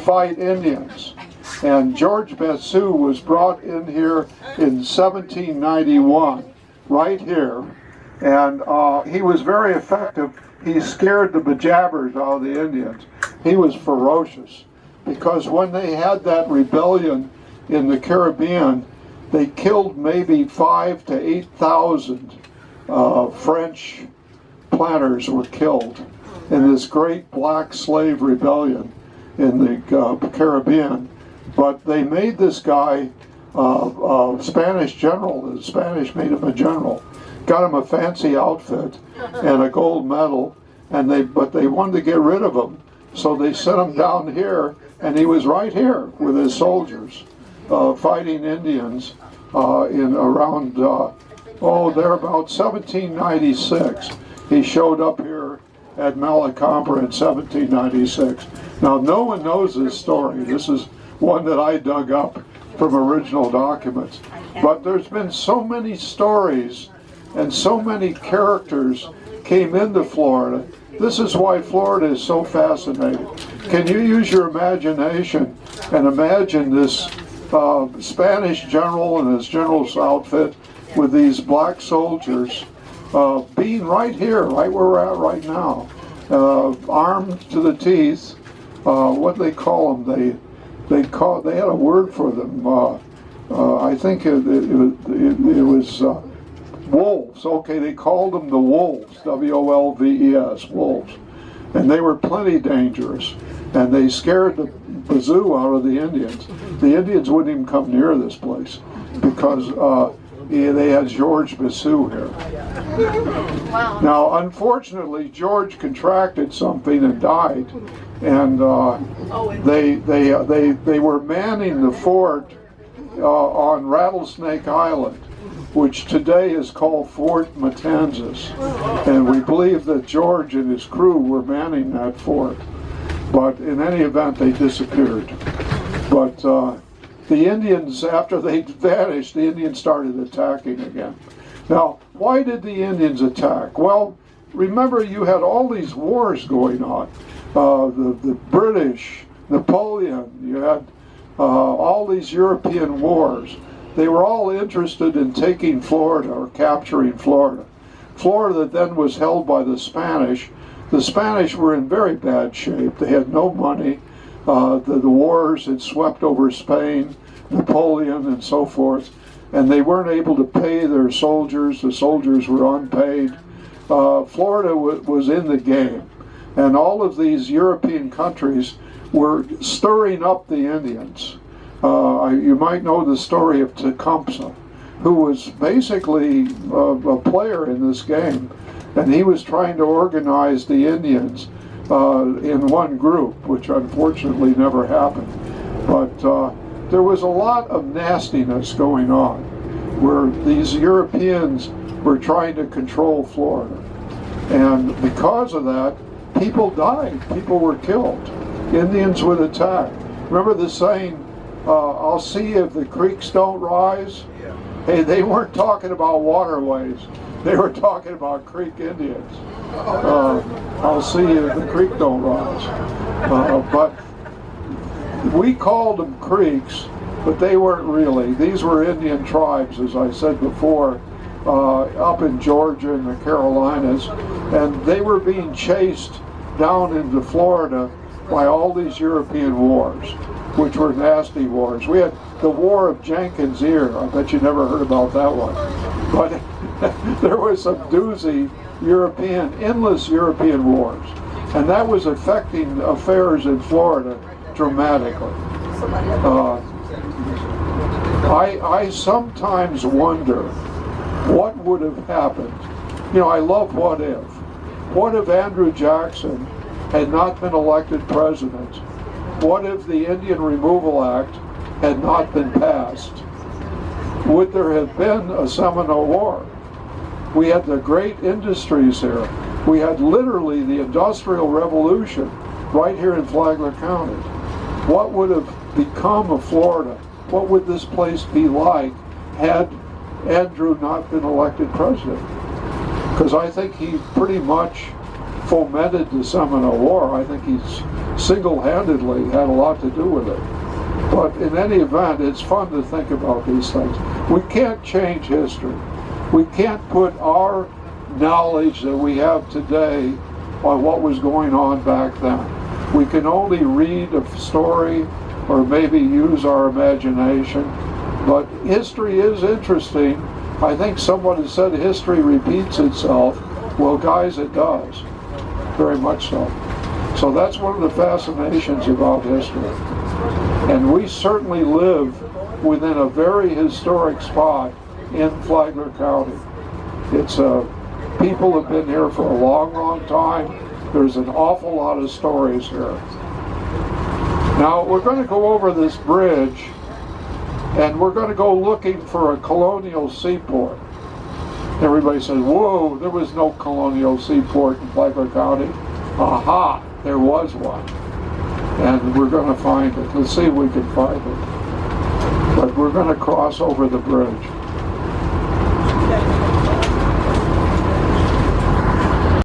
fight Indians. And George Bessu was brought in here in 1791, right here. And he was very effective. He scared the bejabbers out of the Indians. He was ferocious, because when they had that rebellion in the Caribbean, they killed maybe 5,000 to 8,000 French planters were killed in this great black slave rebellion in the Caribbean. But they made this guy a Spanish general. The Spanish made him a general, got him a fancy outfit and a gold medal, but they wanted to get rid of him, so they sent him down here, and he was right here with his soldiers fighting Indians in around there about 1796. He showed up here at Malacompra in 1796. Now, no one knows this story. This is one that I dug up from original documents. But there's been so many stories and so many characters came into Florida. This is why Florida is so fascinating. Can you use your imagination and imagine this Spanish general in his general's outfit with these black soldiers being right here, right where we're at right now, armed to the teeth. What do they call them? They had a word for them. I think it was wolves. Okay, they called them the wolves, W-O-L-V-E-S, wolves. And they were plenty dangerous. And they scared the bazoo out of the Indians. The Indians wouldn't even come near this place because they had George Bessu here. Wow. Now, unfortunately, George contracted something and died. And they were manning the fort on Rattlesnake Island, which today is called Fort Matanzas. And we believe that George and his crew were manning that fort. But in any event, they disappeared. But the Indians, after they vanished, the Indians started attacking again. Now, why did the Indians attack? Well, remember, you had all these wars going on. The British, Napoleon, you had all these European wars. They were all interested in taking Florida or capturing Florida. Florida then was held by the Spanish. The Spanish were in very bad shape. They had no money. The wars had swept over Spain, Napoleon, and so forth, and they weren't able to pay their soldiers. The soldiers were unpaid. Florida was in the game, and all of these European countries were stirring up the Indians. You might know the story of Tecumseh, who was basically a player in this game, and he was trying to organize the Indians in one group, which unfortunately never happened. But there was a lot of nastiness going on, where these Europeans were trying to control Florida. And because of that, people died, people were killed. Indians would attack. Remember the saying, I'll see if the creeks don't rise? Yeah. Hey, they weren't talking about waterways. They were talking about Creek Indians. I'll see if the creek don't rise. But we called them creeks, but they weren't really. These were Indian tribes, as I said before, up in Georgia and the Carolinas, and they were being chased down into Florida by all these European wars, which were nasty wars. We had the War of Jenkins' Ear. I bet you never heard about that one. But there was some doozy endless European wars. And that was affecting affairs in Florida dramatically. I sometimes wonder what would have happened. You know, I love what if. What if Andrew Jackson had not been elected president? What if the Indian Removal Act had not been passed? Would there have been a Seminole War? We had the great industries here. We had literally the Industrial Revolution right here in Flagler County. What would have become of Florida? What would this place be like had Andrew not been elected president? Because I think he pretty much fomented the Seminole War. I think he's single-handedly had a lot to do with it. But in any event, it's fun to think about these things. We can't change history. We can't put our knowledge that we have today on what was going on back then. We can only read a story or maybe use our imagination. But history is interesting. I think someone has said history repeats itself. Well, guys, it does. Very much so. So that's one of the fascinations about history. And we certainly live within a very historic spot in Flagler County. It's people have been here for a long, long time. There's an awful lot of stories here. Now, we're going to go over this bridge, and we're going to go looking for a colonial seaport. Everybody says, whoa, there was no colonial seaport in Flagler County. Aha, there was one. And we're going to find it. Let's see if we can find it. But we're going to cross over the bridge.